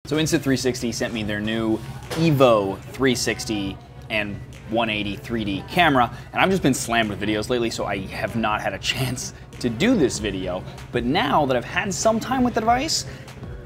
So Insta360 sent me their new EVO 360 and 180 3D camera, and I've just been slammed with videos lately, so I have not had a chance to do this video. But now that I've had some time with the device,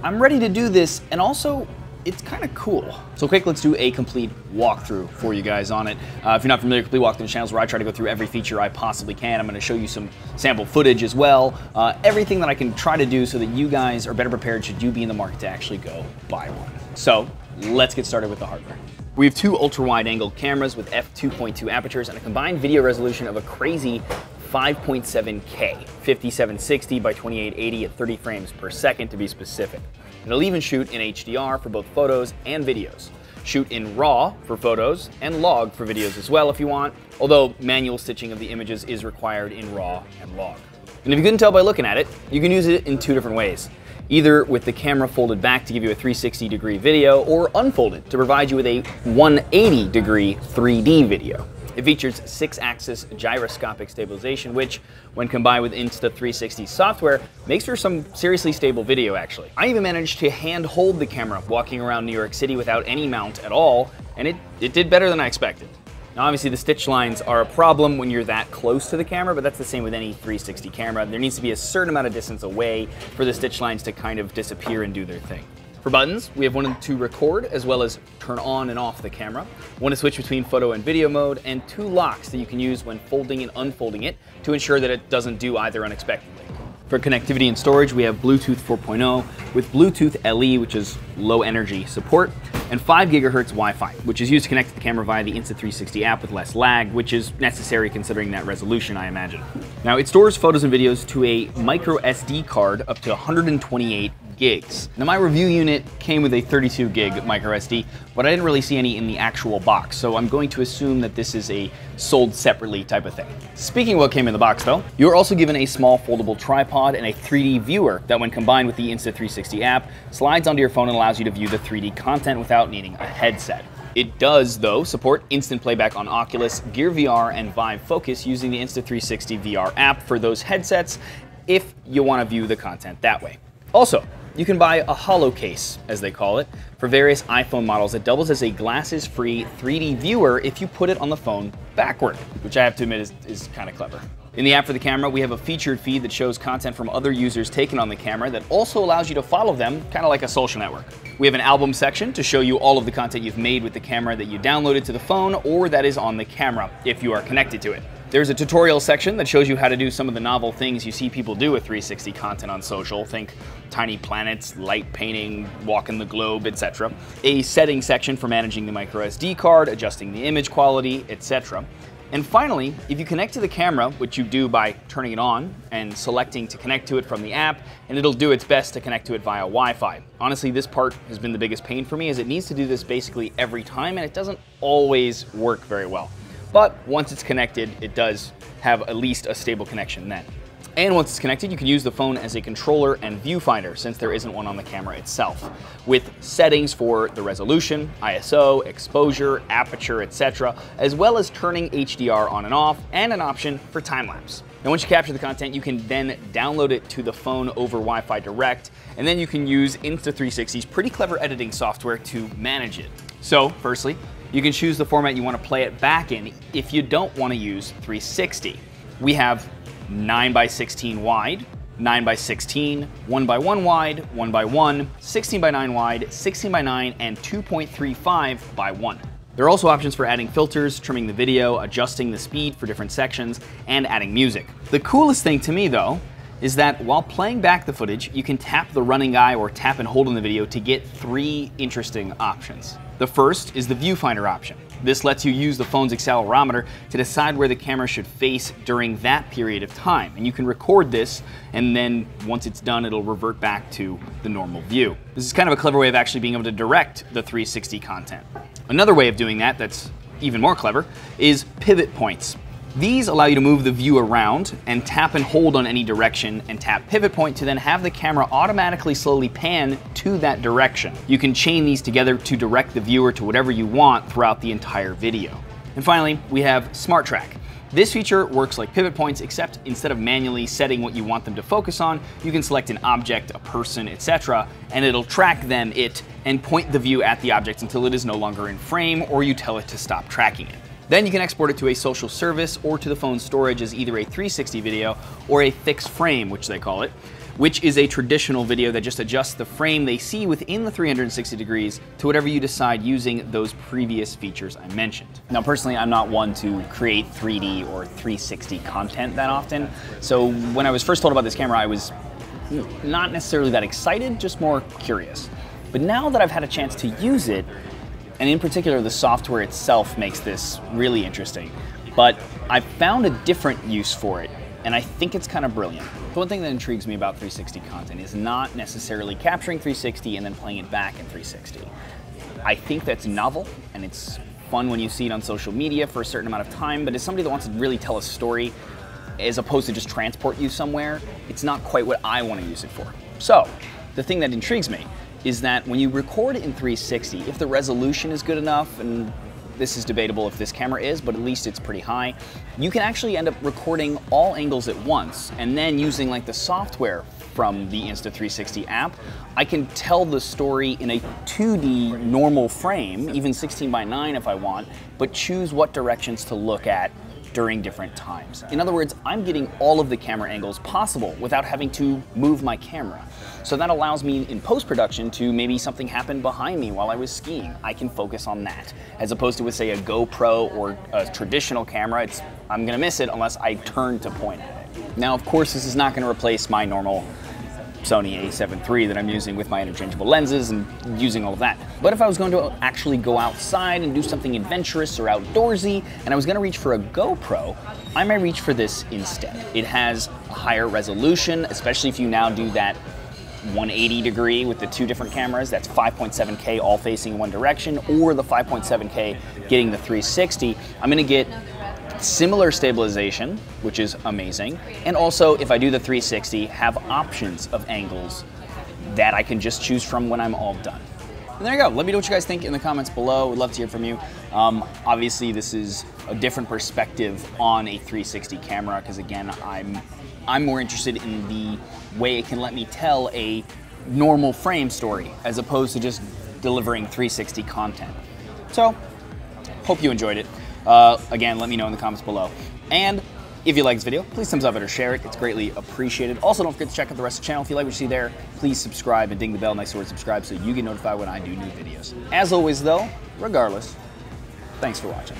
I'm ready to do this, and also it's kind of cool. So quick, let's do a complete walkthrough for you guys on it. If you're not familiar, complete walkthrough channels where I try to go through every feature I possibly can. I'm going to show you some sample footage as well. Everything that I can try to do so that you guys are better prepared should you be in the market to actually go buy one. So let's get started with the hardware. We have two ultra-wide-angle cameras with f2.2 apertures and a combined video resolution of a crazy 5.7K, 5760 by 2880 at 30 frames per second to be specific. It'll even shoot in HDR for both photos and videos. Shoot in RAW for photos and log for videos as well if you want, although manual stitching of the images is required in RAW and log. And if you couldn't tell by looking at it, you can use it in two different ways. Either with the camera folded back to give you a 360-degree video, or unfolded to provide you with a 180-degree 3D video. It features 6-axis gyroscopic stabilization, which, when combined with Insta360 software, makes for some seriously stable video, actually. I even managed to hand-hold the camera walking around New York City without any mount at all, and it did better than I expected. Now, obviously, the stitch lines are a problem when you're that close to the camera, but that's the same with any 360 camera. There needs to be a certain amount of distance away for the stitch lines to kind of disappear and do their thing. For buttons, we have one to record as well as turn on and off the camera, one to switch between photo and video mode, and two locks that you can use when folding and unfolding it to ensure that it doesn't do either unexpectedly. For connectivity and storage, we have Bluetooth 4.0 with Bluetooth LE, which is low energy support, and 5 GHz Wi-Fi, which is used to connect to the camera via the Insta360 app with less lag, which is necessary considering that resolution, I imagine. Now, it stores photos and videos to a micro SD card up to 128 gigs. Now, my review unit came with a 32 gig micro SD, but I didn't really see any in the actual box, so I'm going to assume that this is a sold separately type of thing. Speaking of what came in the box though, you are also given a small foldable tripod and a 3D viewer that, when combined with the Insta360 app, slides onto your phone and allows you to view the 3D content without needing a headset. It does, though, support instant playback on Oculus, Gear VR, and Vive Focus using the Insta360 VR app for those headsets if you want to view the content that way. Also, you can buy a holo case, as they call it, for various iPhone models that doubles as a glasses-free 3D viewer if you put it on the phone backward, which I have to admit is kind of clever. In the app for the camera, we have a featured feed that shows content from other users taken on the camera that also allows you to follow them, kind of like a social network. We have an album section to show you all of the content you've made with the camera that you downloaded to the phone or that is on the camera if you are connected to it. There's a tutorial section that shows you how to do some of the novel things you see people do with 360 content on social. Think tiny planets, light painting, walking the globe, etc. A settings section for managing the micro SD card, adjusting the image quality, etc. And finally, if you connect to the camera, which you do by turning it on and selecting to connect to it from the app, and it'll do its best to connect to it via Wi-Fi. Honestly, this part has been the biggest pain for me, as it needs to do this basically every time, and it doesn't always work very well. But once it's connected, it does have at least a stable connection then. And once it's connected, you can use the phone as a controller and viewfinder, since there isn't one on the camera itself, with settings for the resolution, ISO, exposure, aperture, etc., as well as turning HDR on and off, and an option for time-lapse. Now, once you capture the content, you can then download it to the phone over Wi-Fi Direct, and then you can use Insta360's pretty clever editing software to manage it. So, firstly, you can choose the format you want to play it back in if you don't want to use 360. We have 9x16 wide, 9x16, 1x1 wide, 1x1, 16x9 wide, 16x9, and 2.35x1. There are also options for adding filters, trimming the video, adjusting the speed for different sections, and adding music. The coolest thing to me, though, is that while playing back the footage, you can tap the running eye or tap and hold on the video to get 3 interesting options. The first is the viewfinder option. This lets you use the phone's accelerometer to decide where the camera should face during that period of time. And you can record this, and then once it's done, it'll revert back to the normal view. This is kind of a clever way of actually being able to direct the 360 content. Another way of doing that that's even more clever is pivot points. These allow you to move the view around and tap and hold on any direction and tap pivot point to then have the camera automatically slowly pan to that direction. You can chain these together to direct the viewer to whatever you want throughout the entire video. And finally, we have Smart Track. This feature works like pivot points, except instead of manually setting what you want them to focus on, you can select an object, a person, etc., and it'll track them, and point the view at the object until it is no longer in frame, or you tell it to stop tracking it. Then you can export it to a social service or to the phone's storage as either a 360 video or a fixed frame, which they call it, which is a traditional video that just adjusts the frame they see within the 360 degrees to whatever you decide using those previous features I mentioned. Now personally, I'm not one to create 3D or 360 content that often, so when I was first told about this camera, I was not necessarily that excited, just more curious. But now that I've had a chance to use it, and in particular the software itself makes this really interesting, but I've found a different use for it, and I think it's kind of brilliant. The one thing that intrigues me about 360 content is not necessarily capturing 360 and then playing it back in 360. I think that's novel, and it's fun when you see it on social media for a certain amount of time, but as somebody that wants to really tell a story, as opposed to just transport you somewhere, it's not quite what I want to use it for. So, the thing that intrigues me is that when you record in 360, if the resolution is good enough, and this is debatable if this camera is, but at least it's pretty high, you can actually end up recording all angles at once, and then using like the software from the Insta360 app, I can tell the story in a 2D normal frame, even 16:9 if I want, but choose what directions to look at during different times. In other words, I'm getting all of the camera angles possible without having to move my camera. So that allows me in post-production to maybe something happened behind me while I was skiing. I can focus on that. As opposed to with say a GoPro or a traditional camera, I'm gonna miss it unless I turn to point at it. Now of course this is not gonna replace my normal Sony a7 III that I'm using with my interchangeable lenses and using all of that. But if I was going to actually go outside and do something adventurous or outdoorsy, and I was gonna reach for a GoPro, I might reach for this instead. It has a higher resolution, especially if you now do that 180 degree with the two different cameras. That's 5.7K all facing one direction, or the 5.7K getting the 360. I'm gonna get similar stabilization, which is amazing, and also if I do the 360, have options of angles that I can just choose from when I'm all done. And there you go. Let me know what you guys think in the comments below. We'd love to hear from you. Obviously, this is a different perspective on a 360 camera because, again, I'm more interested in the way it can let me tell a normal frame story as opposed to just delivering 360 content. So, hope you enjoyed it. Again, let me know in the comments below. And if you like this video, please thumbs up it or share it. It's greatly appreciated. Also, don't forget to check out the rest of the channel. If you like what you see there, please subscribe and ding the bell next to word subscribe so you get notified when I do new videos. As always, though, regardless, thanks for watching.